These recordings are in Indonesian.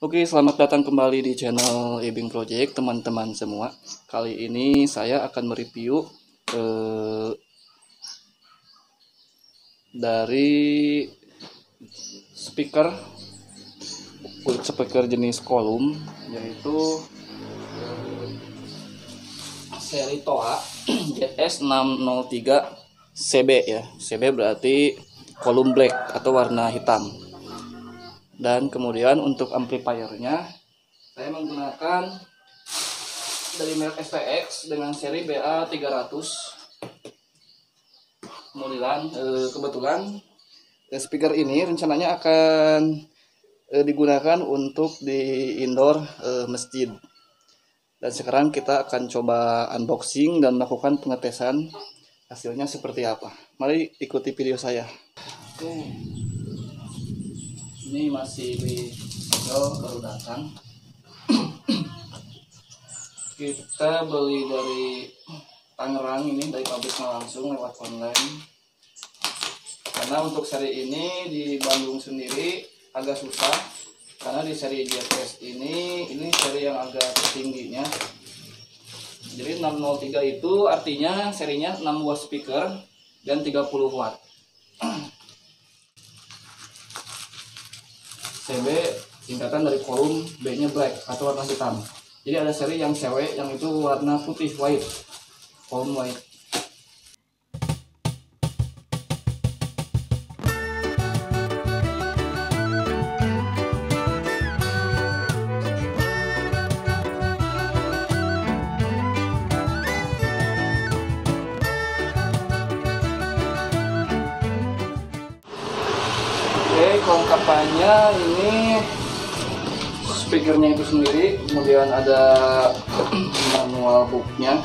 Oke, selamat datang kembali di channel Ibing Project, teman-teman semua. Kali ini saya akan mereview dari speaker jenis kolum, yaitu seri Toa ZS603 CB ya. CB berarti kolum black atau warna hitam. Dan kemudian untuk amplifiernya saya menggunakan dari merek STX dengan seri BA300. Kebetulan speaker ini rencananya akan digunakan untuk di indoor masjid. Dan sekarang kita akan coba unboxing dan melakukan pengetesan hasilnya seperti apa. Mari ikuti video saya. Oke. Ini masih di baru datang. Kita beli dari Tangerang, ini dari pabriknya langsung lewat online. Karena untuk seri ini di Bandung sendiri agak susah, karena di seri ZS ini seri yang agak tingginya. Jadi 603 itu artinya serinya 6 watt speaker dan 30 watt. CB singkatan dari kolum, B-nya black atau warna hitam. Jadi ada seri yang CW yang itu warna putih, white, kolum white. Kelengkapannya ini speakernya itu sendiri, kemudian ada manual booknya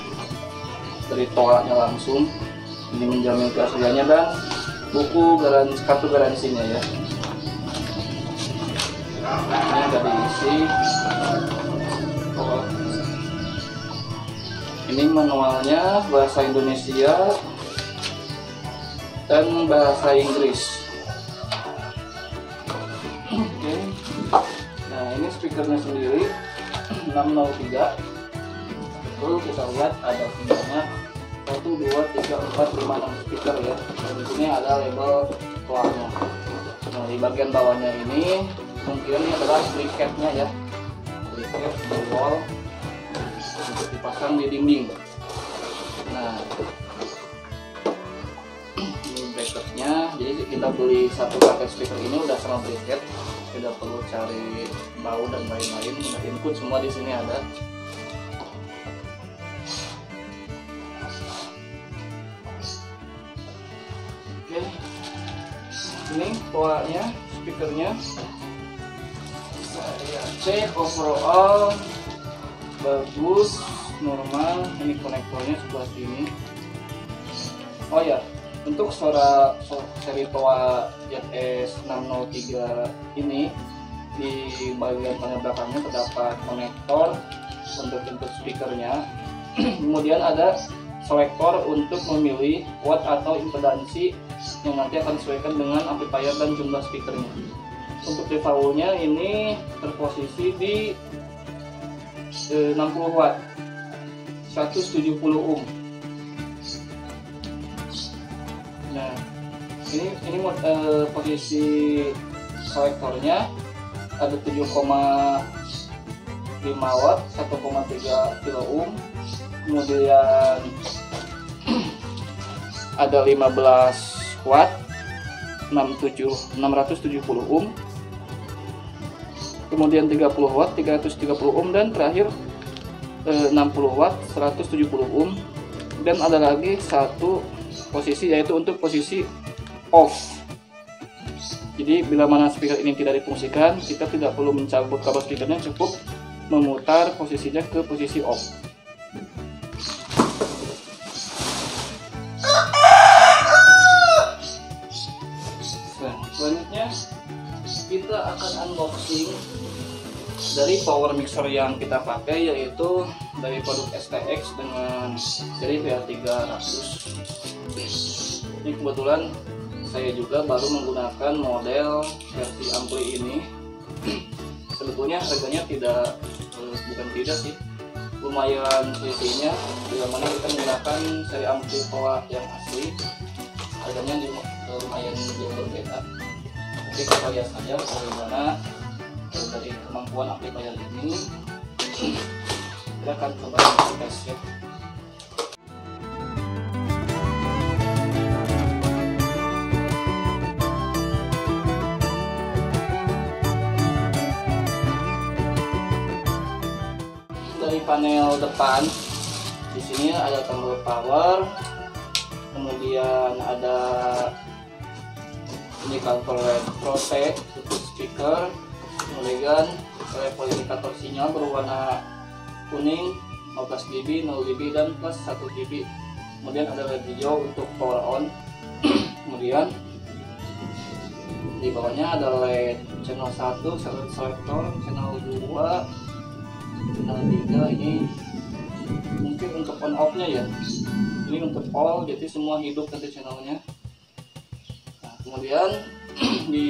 dari Toa-nya langsung, ini menjamin keasliannya, dan buku kartu garansinya ya. Ini ada diisi. Ini manualnya bahasa Indonesia dan bahasa Inggris. Nah, ini speakernya sendiri 603. Lalu kita lihat ada sebenarnya 1, 2, 3, 4, 5, 6 speaker ya. Dan di sini ada label Toa-nya. Nah, di bagian bawahnya ini mungkin ini adalah briketnya ya. Briket di wall untuk dipasang di dinding. Nah, ini bracketnya. Jadi kita beli satu paket speaker ini udah sama briket. Tidak perlu cari bau dan lain-lain, udah input semua di sini ada. Oke, ini Toa-nya, speakernya. Saya cek overall bagus, normal. Ini konektornya sebelah sini. Oh ya, untuk suara seri Toa ZS603 ini di bagian panel belakangnya terdapat konektor untuk input speakernya. Kemudian ada selektor untuk memilih watt atau impedansi yang nanti akan disesuaikan dengan amplifier dan jumlah speakernya. Untuk defaultnya ini terposisi di 60 watt 170 ohm. Nah, ini posisi selektornya ada 7,5 watt 1,3 kilo ohm, kemudian ada 15 watt 670 ohm, kemudian 30 watt 330 ohm, dan terakhir 60 watt 170 ohm. Dan ada lagi satu posisi, yaitu untuk posisi off. Jadi bila mana speaker ini tidak difungsikan, kita tidak perlu mencabut kabel speakernya, cukup memutar posisinya ke posisi off. Nah, selanjutnya kita akan unboxing dari power mixer yang kita pakai, yaitu dari produk STX dengan seri BA300. Ini kebetulan saya juga baru menggunakan model versi ampli ini. Tentunya harganya tidak bukan tidak sih, lumayan selisihnya, bila mana kita menggunakan seri ampli power yang asli, harganya lumayan jauh berbeda. Tapi kita lihat saja bagaimana dari kemampuan amplifier ini. Kita akan coba tes ya. Dari panel depan di sini ada tombol power, kemudian ada indikator LED protect untuk speaker, kemudian level indikator sinyal berwarna kuning 15 dB, 0 dB dan plus 1 dB. Kemudian ada LED hijau untuk power on. Kemudian di bawahnya ada LED channel 1, selector, channel 2, channel 3. Ini mungkin untuk on off nya ya, ini untuk all, jadi semua hidup nanti channelnya. Nah, kemudian di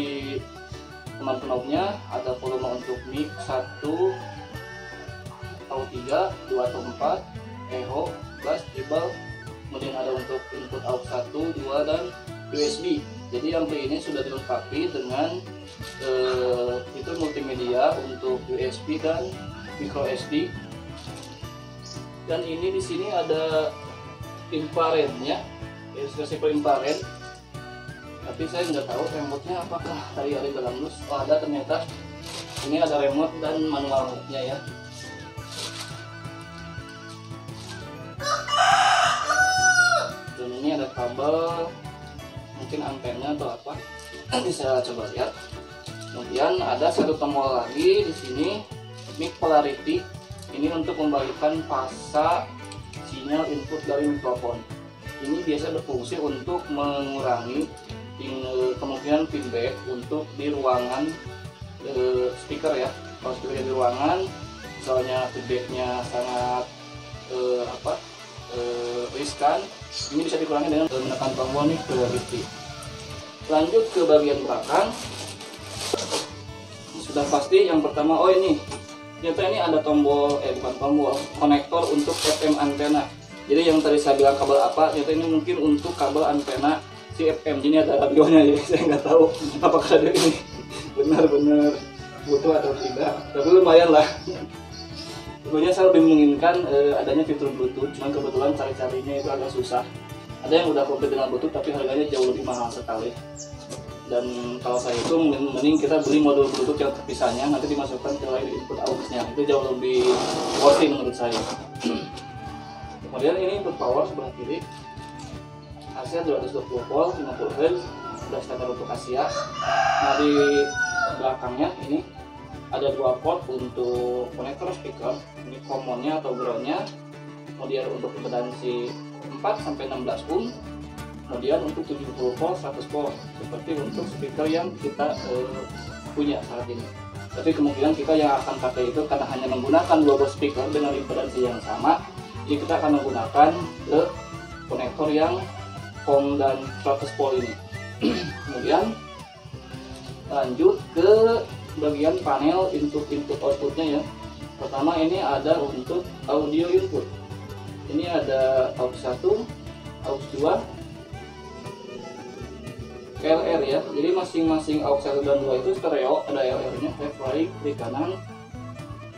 teman knobnya ada volume untuk mic 1 atau 3, 2 atau 4, echo, plus, treble. Kemudian ada untuk input aux 1, 2 dan USB. Jadi ampli ini sudah dilengkapi dengan fitur multimedia untuk USB dan micro SD. Dan ini di sini ada infrarednya, resistor infrared. Tapi saya nggak tahu remote-nya apakah dari dalam dus. Oh, ada ternyata. Ini ada remote dan manual mode-nya ya. Dan ini ada kabel, mungkin antennya atau apa. Nanti saya coba lihat. Kemudian ada satu tombol lagi di sini, mic polarity. Ini untuk membalikkan fasa sinyal input dari mikrofon. Ini biasa berfungsi untuk mengurangi kemungkinan feedback untuk di ruangan speaker ya. Kalau speaker di ruangan, misalnya feedbacknya sangat riskan, ini bisa dikurangi dengan menekan tombol nih polarity. Lanjut ke bagian belakang, sudah pasti yang pertama, oh ini ternyata ini ada tombol, bukan tombol, konektor untuk FM antena. Jadi yang tadi saya bilang kabel apa, ternyata ini mungkin untuk kabel antena si FM. Jadi ada radionya, jadi saya nggak tahu apakah radio ini benar-benar butuh atau tidak. Tapi lumayan lah. Pokoknya saya lebih menginginkan adanya fitur Bluetooth, cuman kebetulan cari-carinya itu agak susah. Ada yang udah komplit dengan Bluetooth tapi harganya jauh lebih mahal sekali. Dan kalau saya itu mending kita beli modul Bluetooth yang terpisahnya, nanti dimasukkan ke line input aux-nya, itu jauh lebih worthy menurut saya. Kemudian ini input power sebelah kiri, AC 220 volt 50 Hz, sudah standar untuk Asia. Nah di belakangnya ini ada dua port untuk konektor speaker, ini commonnya atau groundnya. Kemudian untuk impedansi 4-16 ohm. Kemudian untuk 70 volt, 100 volt, seperti untuk speaker yang kita punya saat ini. Tapi kemungkinan kita yang akan pakai itu karena hanya menggunakan dua buah speaker dengan impedansi yang sama, jadi kita akan menggunakan konektor yang COM dan 100 volt ini. Kemudian lanjut ke bagian panel input outputnya ya. Pertama ini ada untuk audio input. Ini ada aux 1, aux 2, LR ya, jadi masing-masing aux 1 dan 2 itu stereo, ada LR-nya, left right, kiri kanan,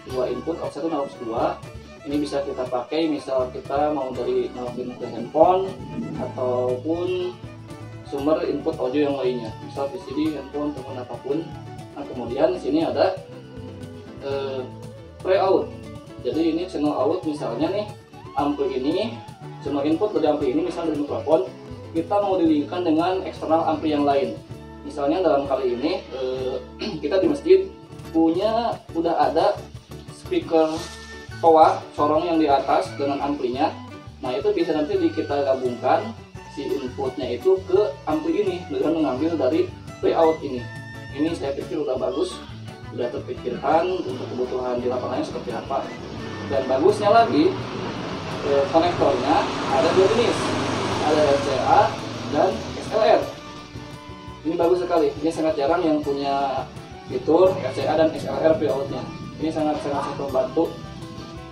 dua input aux 1 dan aux 2. Ini bisa kita pakai misal kita mau dari nyolokin ke handphone ataupun sumber input audio yang lainnya, misal VCD, handphone, ataupun apapun. Nah kemudian di sini ada pre-out. Jadi ini channel out, misalnya nih ampli ini, channel input dari ampli ini misalnya dari mikrofon, kita mau dilingkan dengan eksternal ampli yang lain. Misalnya dalam kali ini kita di masjid udah ada speaker toa sorong yang di atas dengan amplinya. Nah itu bisa nanti kita gabungkan si inputnya itu ke ampli ini dengan mengambil dari layout ini. Ini saya pikir udah bagus, sudah terpikirkan untuk kebutuhan di lapangannya seperti apa. Dan bagusnya lagi konektornya ada dua jenis, ada RCA dan XLR. Ini bagus sekali. Ini sangat jarang yang punya fitur RCA dan XLR outnya. Ini sangat membantu.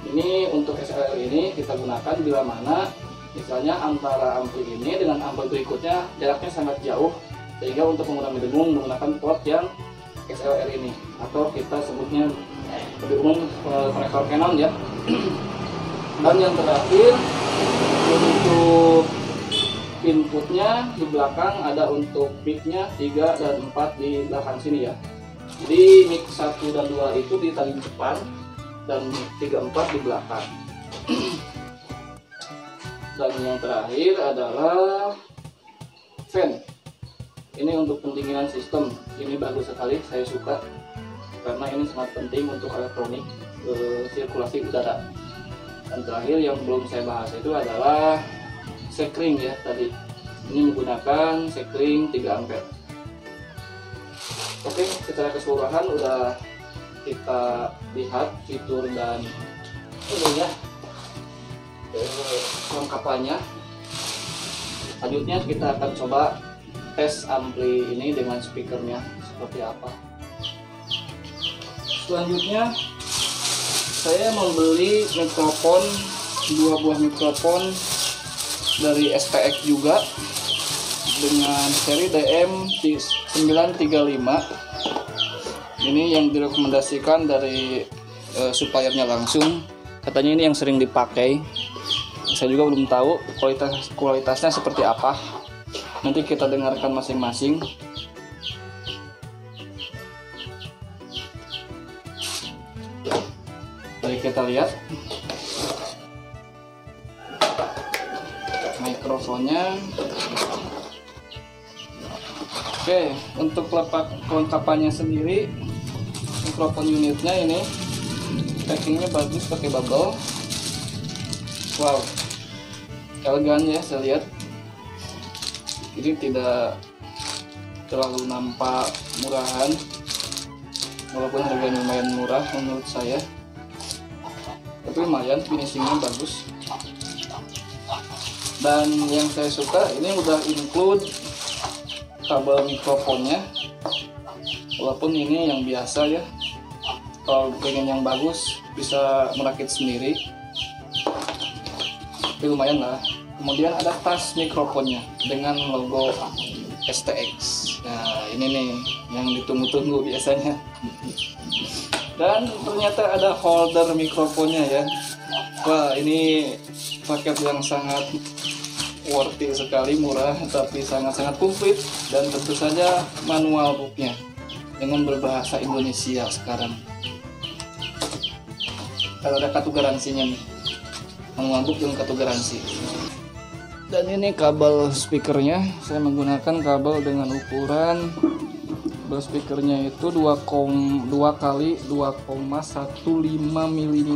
Ini untuk XLR ini kita gunakan bila mana misalnya antara ampli ini dengan ampli berikutnya jaraknya sangat jauh, sehingga untuk mengurangi dengung menggunakan port yang XLR ini, atau kita sebutnya lebih umum konektor Canon ya. Dan yang terakhir untuk inputnya di belakang ada untuk mic-nya 3 dan 4 di belakang sini ya. Jadi mic 1 dan 2 itu di tali depan dan mic 3 4 di belakang. Dan yang terakhir adalah fan. Ini untuk pendinginan sistem. Ini bagus sekali, saya suka karena ini sangat penting untuk elektronik sirkulasi udara. Dan terakhir yang belum saya bahas itu adalah sekring ya tadi. Ini menggunakan sekring 3 ampere. Oke, secara keseluruhan udah kita lihat fitur dan ini ya kelengkapannya. Selanjutnya kita akan coba tes ampli ini dengan speakernya seperti apa. Selanjutnya saya membeli mikrofon, 2 buah mikrofon dari STX juga dengan seri DM935. Ini yang direkomendasikan dari suppliernya langsung. Katanya ini yang sering dipakai. Saya juga belum tahu kualitasnya seperti apa. Nanti kita dengarkan masing-masing. Mari kita lihat mikrofonnya. Oke, untuk kelengkapannya sendiri, mikrofon unitnya ini packingnya bagus, pakai bubble. Wow, elegan ya, saya lihat. Ini tidak terlalu nampak murahan, walaupun harganya lumayan murah menurut saya, tapi lumayan, finishingnya bagus. Dan yang saya suka ini udah include kabel mikrofonnya, walaupun ini yang biasa ya. Kalau pengen yang bagus bisa merakit sendiri, tapi lumayan lah. Kemudian ada tas mikrofonnya dengan logo STX. Nah ini nih yang ditunggu-tunggu biasanya. Dan ternyata ada holder mikrofonnya ya. Wah, ini paket yang sangat worthy sekali, murah tapi sangat-sangat komplit, dan tentu saja manual booknya dengan berbahasa Indonesia sekarang. Kalau ada kartu garansinya nih, manual book dengan kartu garansi. Dan ini kabel speakernya, saya menggunakan kabel dengan ukuran kabel speakernya itu 2 kali 2,15 mm.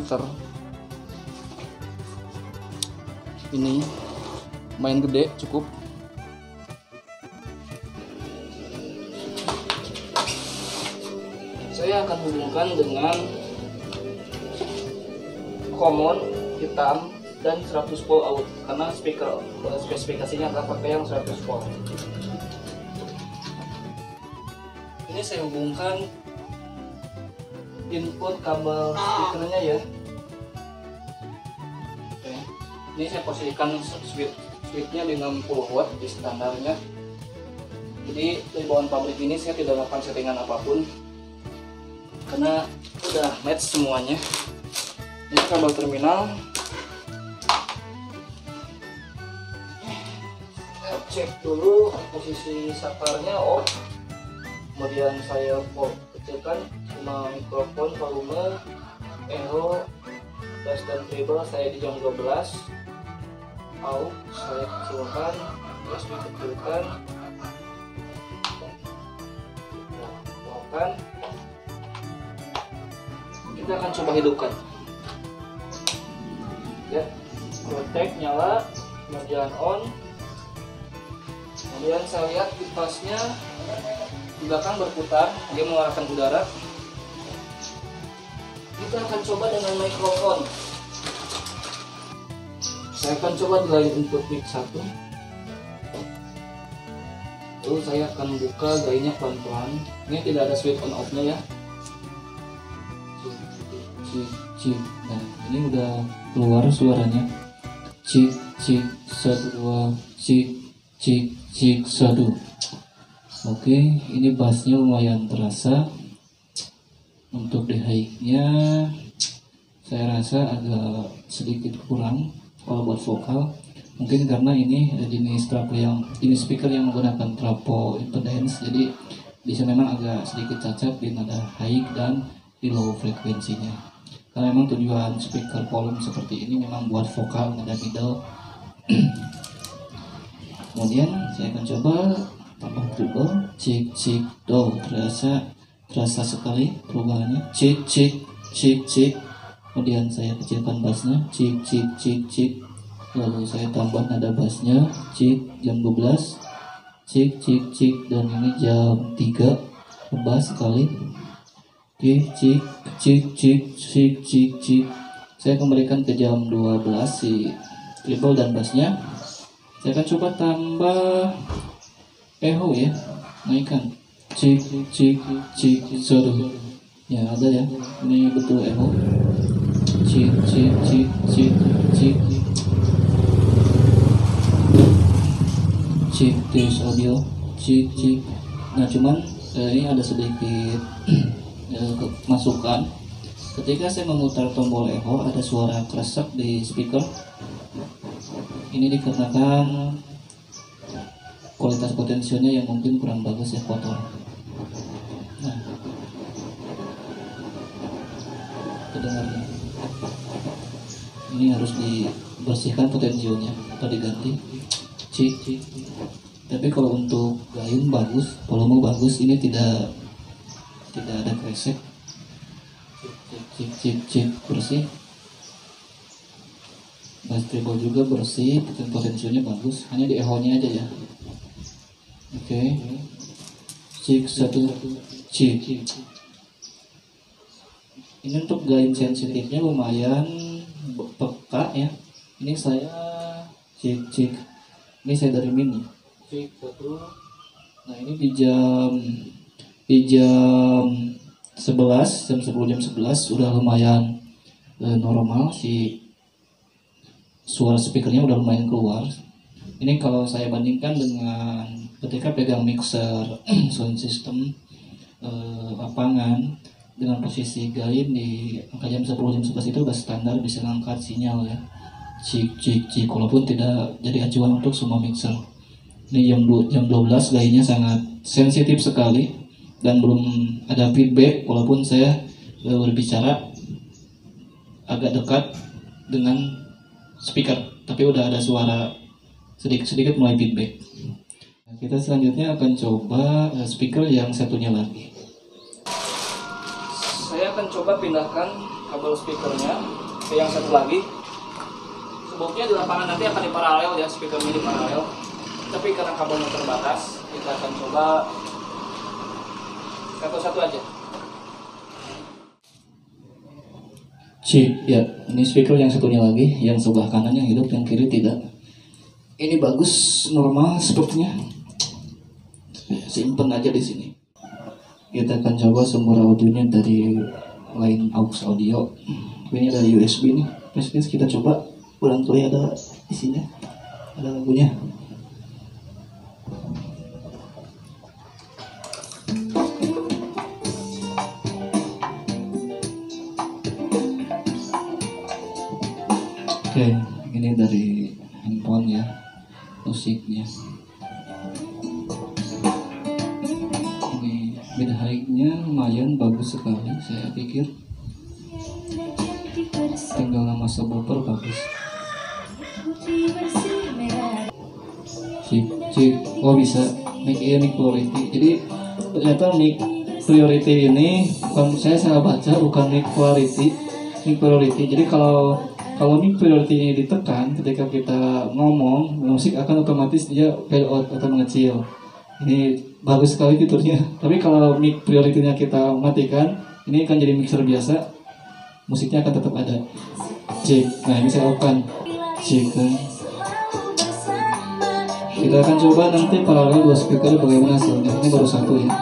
Ini main gede cukup. Saya akan hubungkan dengan common hitam dan 100 volt out, karena speaker spesifikasinya adalah pakai yang 100 volt. Ini saya hubungkan input kabel speakernya ya. Oke. Ini saya posisikan switchnya di 60 watt di standarnya. Jadi dari bawaan pabrik ini saya tidak melakukan settingan apapun karena udah match semuanya. Ini kabel terminal. Cek dulu posisi sakarnya off, kemudian saya kecilkan sama mikrofon volume echo bass dan treble saya di jam 12, aux saya kecilkan, bass dikecilkan, kita akan coba hidupkan ya. Protect nyala, kemudian on. Kemudian saya lihat kipasnya di belakang berputar, dia mengeluarkan udara. Kita akan coba dengan mikrofon. Saya akan coba di line input mic 1. itu saya akan buka gainnya pelan-pelan. Ini tidak ada switch on off-nya ya. Cik cik. Nah, ini udah keluar suaranya. Cik cik 1 2 cik cik cik 1. Oke, ini bassnya lumayan terasa. Untuk di high-nya saya rasa agak sedikit kurang kalau buat vokal. Mungkin karena ini jenis speaker yang menggunakan trapo impedance, jadi bisa memang agak sedikit cacat di nada high dan di low frekuensinya. Karena memang tujuan speaker volume seperti ini memang buat vokal nada middle. Kemudian saya akan coba tambah treble, cik cik do, terasa sekali perubahannya, cik cik cik cik. Kemudian saya kecilkan bassnya, cik cik cik cik. Lalu saya tambah nada bassnya, cik jam 12, cik cik cik, dan ini jam 3, bass sekali. Oke, cik cik cik cik cik cik. Saya kembalikan ke jam 12 si treble dan bassnya. Saya akan coba tambah echo ya, naikkan, cik cik cik sorry. Ya ada ya, ini betul echo, cik cik cik cik cik. Cik tes audio, cik cik. Nah cuman ini ada sedikit masukan. Ketika saya memutar tombol echo, ada suara kresek di speaker. Ini dikarenakan kualitas potensinya yang mungkin kurang bagus ya, kotor. Nah, kedengarannya. Ini harus dibersihkan potensinya atau diganti. Cik cik. Tapi kalau untuk gain bagus, volume bagus, ini tidak ada kresek. Cik cik cik, bersih. Bass treble juga bersih, potensinya bagus, hanya di echo-nya aja ya. Oke. Cik 1 cik. Ini untuk gain sensitifnya lumayan peka ya. Ini saya cik cik. Ini saya dari mini. Cik 1. Nah ini di jam 11, jam 11 udah lumayan normal, si suara speakernya udah lumayan keluar. Ini kalau saya bandingkan dengan ketika pegang mixer sound system lapangan dengan posisi gain di angka jam 10 jam 11 itu udah standar bisa ngangkat sinyal ya, cik cik cik, walaupun tidak jadi acuan untuk semua mixer. Ini jam 12 gainnya sangat sensitif sekali dan belum ada feedback, walaupun saya berbicara agak dekat dengan speaker, tapi udah ada suara sedikit-sedikit mulai feedback. Nah, kita selanjutnya akan coba speaker yang satunya lagi. Saya akan coba pindahkan kabel speakernya ke yang satu lagi. Sebelumnya di lapangan nanti akan diparalel ya, speakernya diparalel. Tapi karena kabelnya terbatas, kita akan coba satu-satu aja. Cik, ya, ini speaker yang satunya lagi, yang sebelah kanan yang hidup, yang kiri tidak. Ini bagus, normal sepertinya. Simpen aja di sini. Kita akan coba sumber audionya dari line aux audio. Ini dari USB nih. Terus kita coba, barangkali ada isinya, ada lagunya. Oke, ini dari handphone ya, musiknya. Ini mid high-nya lumayan bagus sekali, saya pikir. Tinggal nama subwoofer bagus. Cik, oh bisa mic quality. Jadi ternyata mic priority ini bukan, saya salah baca, bukan mic quality, mic priority. Jadi kalau mic priority-nya ditekan, ketika kita ngomong, musik akan otomatis dia fade out atau mengecil. Ini bagus sekali fiturnya. Tapi kalau mic priority-nya kita matikan, ini akan jadi mixer biasa, musiknya akan tetap ada. Cek, nah ini saya open. Cek. Kita akan coba nanti paralel dua speaker bagaimana hasilnya. Ini baru satu ya.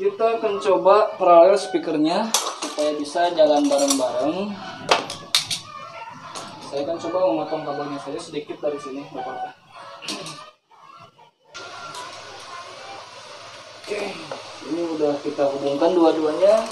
Kita akan coba paralel speakernya supaya bisa jalan bareng-bareng. Saya akan coba memotong kabelnya saja sedikit dari sini, Bapak. Oke, ini udah kita hubungkan dua-duanya.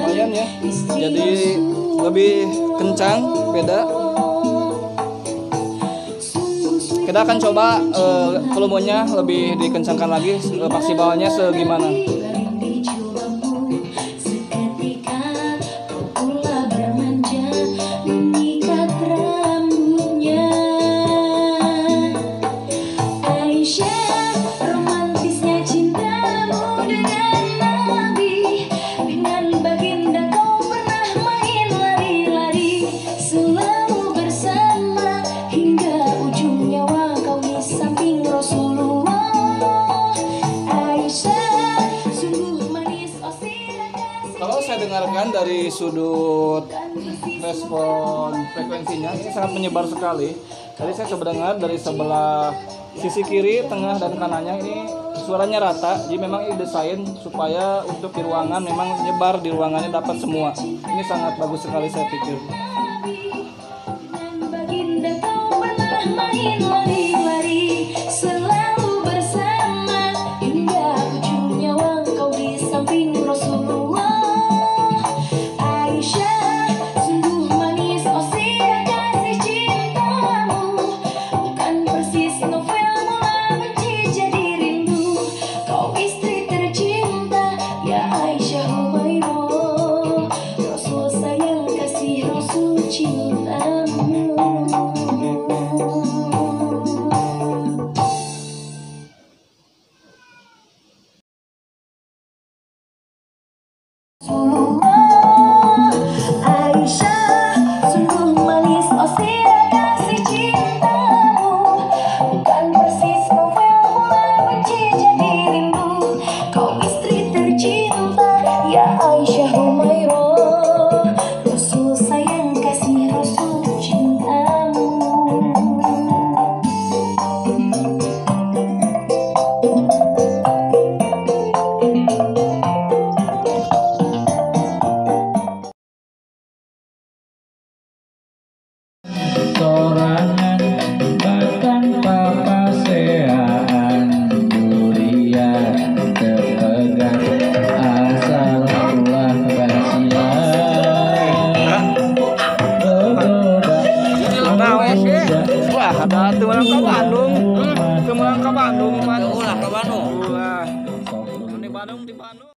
Lumayan ya, jadi lebih kencang, beda. Kita akan coba volumenya lebih dikencangkan lagi, maksimalnya segimana. Kalau saya dengarkan dari sudut respon frekuensinya ini sangat menyebar sekali. Tadi saya coba dengar dari sebelah sisi kiri, tengah, dan kanannya ini suaranya rata. Jadi memang ini desain supaya untuk di ruangan memang menyebar di ruangannya dapat semua. Ini sangat bagus sekali saya pikir. Sorangan bahkan papaseaan durian terpegang asal ulah basian Wah, ada teman ke Bandung. Teman ke Bandung, Pak. Ulah ke Bandung. Wah. Di Bandung.